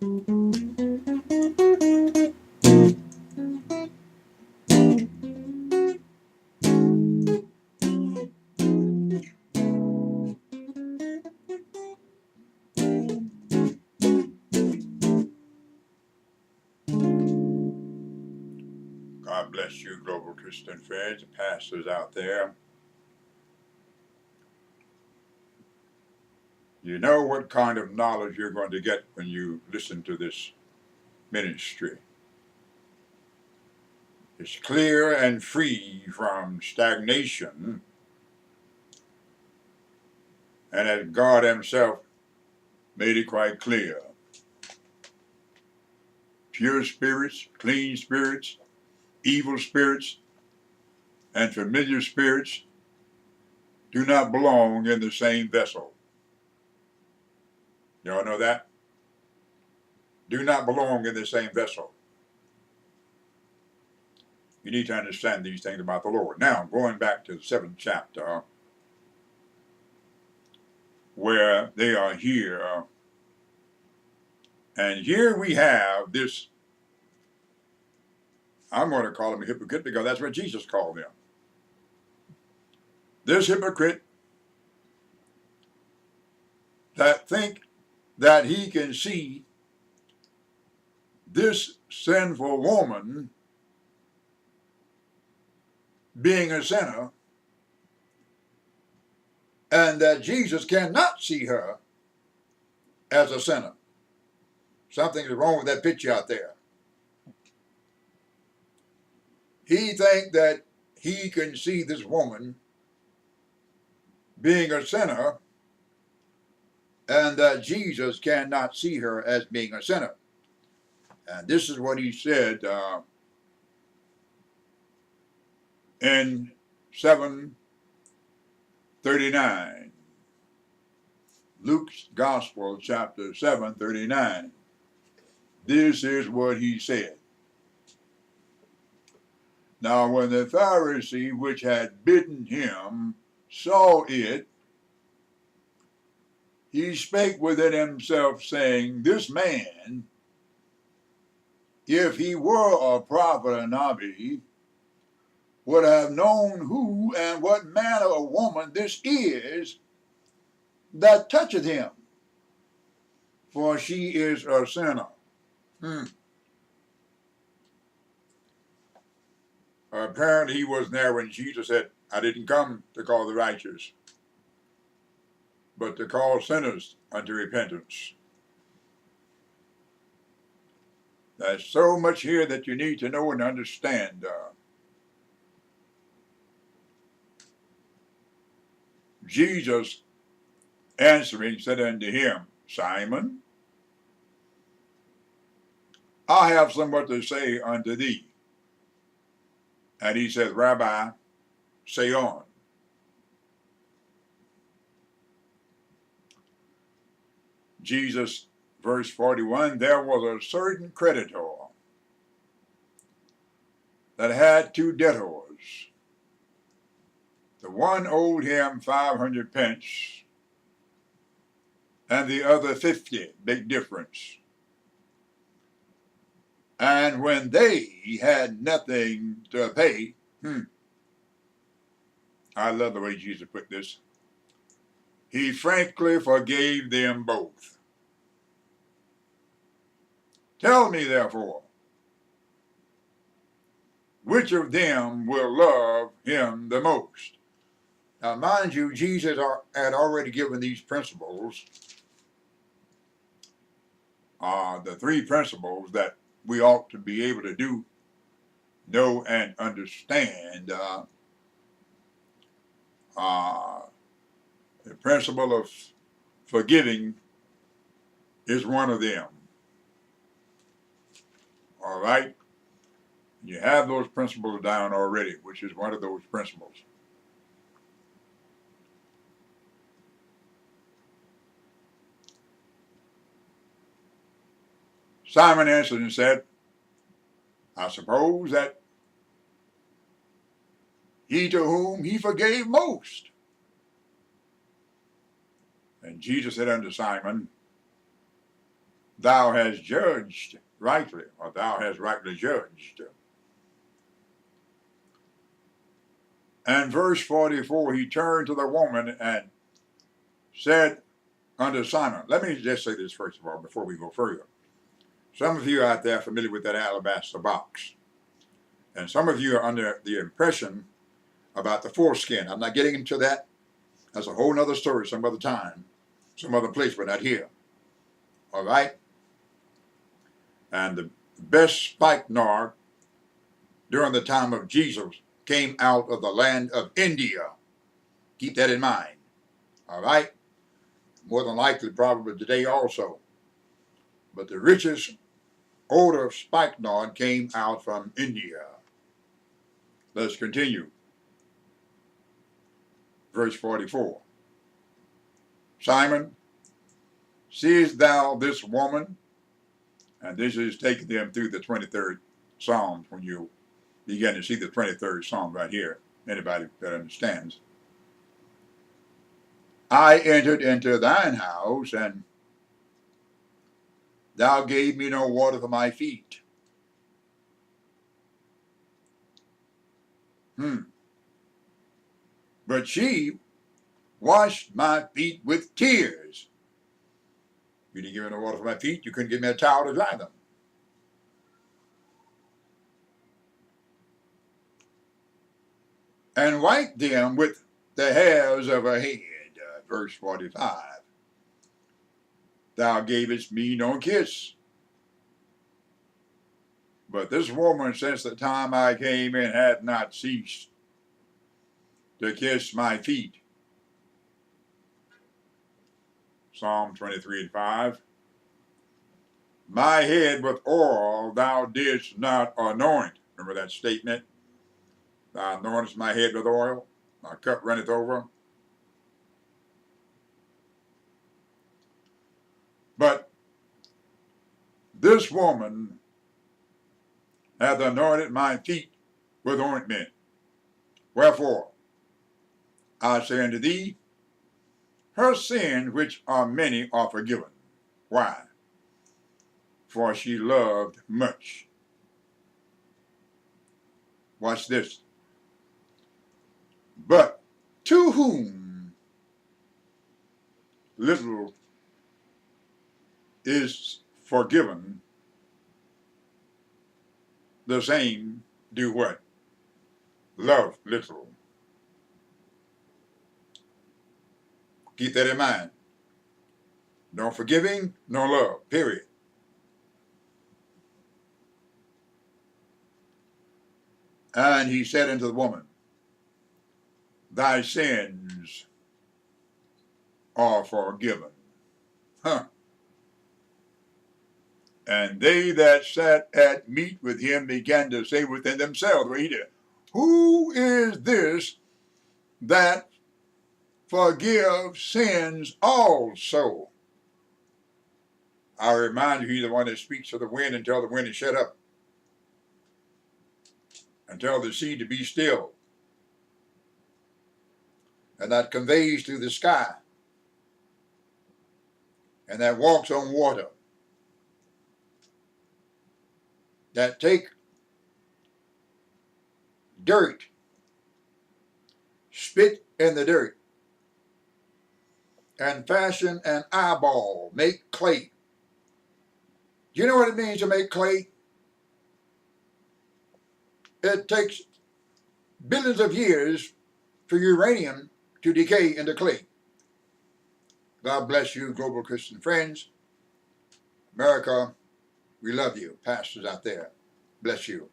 God bless you, Global Christian friends, pastors out there. You know what kind of knowledge you're going to get when you listen to this ministry. It's clear and free from stagnation, and as God Himself made it quite clear. Pure spirits, clean spirits, evil spirits, and familiar spirits do not belong in the same vessel. Y'all know that? Do not belong in the same vessel. You need to understand these things about the Lord. Now, going back to the 7th chapter, where they are here, and here we have this, I'm going to call him a hypocrite because that's what Jesus called him. This hypocrite that think that he can see this sinful woman being a sinner, and that Jesus cannot see her as a sinner. Something is wrong with that picture out there. He think that he can see this woman being a sinner, and that Jesus cannot see her as being a sinner. And this is what he said in 7:39. Luke's Gospel, chapter 7:39. This is what he said. Now when the Pharisee which had bidden him saw it, he spake within himself, saying, This man, if he were a prophet, a Nabi, would have known who and what manner of woman this is that toucheth him, for she is a sinner. Apparently he wasn't there when Jesus said, I didn't come to call the righteous, but to call sinners unto repentance. There's so much here that you need to know and understand. Jesus answering said unto him, Simon, I have somewhat to say unto thee. And he says, Rabbi, say on. Jesus, verse 41, there was a certain creditor that had 2 debtors. The one owed him 500 pence, and the other 50, big difference. And when they had nothing to pay, I love the way Jesus put this, he frankly forgave them both. Tell me, therefore, which of them will love him the most? Now, mind you, Jesus had already given these principles, the 3 principles that we ought to be able to do, know, and understand. The principle of forgiving is one of them. All right? You have those principles down already, which is one of those principles. Simon answered and said, I suppose that he to whom he forgave most. And Jesus said unto Simon, thou hast judged rightly, or thou hast rightly judged. And verse 44, he turned to the woman and said unto Simon, let me just say this first of all before we go further. Some of you out there are familiar with that alabaster box. And some of you are under the impression about the foreskin. I'm not getting into that. That's a whole nother story some other time, some other place, but not here. All right? And the best spikenard during the time of Jesus came out of the land of India. Keep that in mind. All right? More than likely, probably today also. But the richest odor of spikenard came out from India. Let's continue. Verse 44. Simon, seest thou this woman? And this is taking them through the 23rd Psalm when you begin to see the 23rd Psalm right here. Anybody that understands. I entered into thine house, and thou gave me no water for my feet. But she washed my feet with tears. You didn't give me no water for my feet. You couldn't give me a towel to dry them. And wiped them with the hairs of her head. Verse 45. Thou gavest me no kiss. But this woman, since the time I came in, hath not ceased to kiss my feet. Psalm 23:5. My head with oil thou didst not anoint. Remember that statement? Thou anointest my head with oil, my cup runneth over. But this woman hath anointed my feet with ointment. Wherefore, I say unto thee, her sins, which are many, are forgiven. Why? For she loved much. Watch this. But to whom little is forgiven, the same do what? Love little. Keep that in mind. No forgiving, no love, period. And he said unto the woman, thy sins are forgiven. And they that sat at meat with him began to say within themselves, what he did, who is this that forgives sins also? I remind you, he's the one that speaks to the wind and tell the wind to shut up, and tell the sea to be still, and that conveys through the sky, and that walks on water, that take dirt, spit in the dirt, and fashion an eyeball, make clay. Do you know what it means to make clay? It takes billions of years for uranium to decay into clay. God bless you, global Christian friends. America, we love you. Pastors out there, bless you.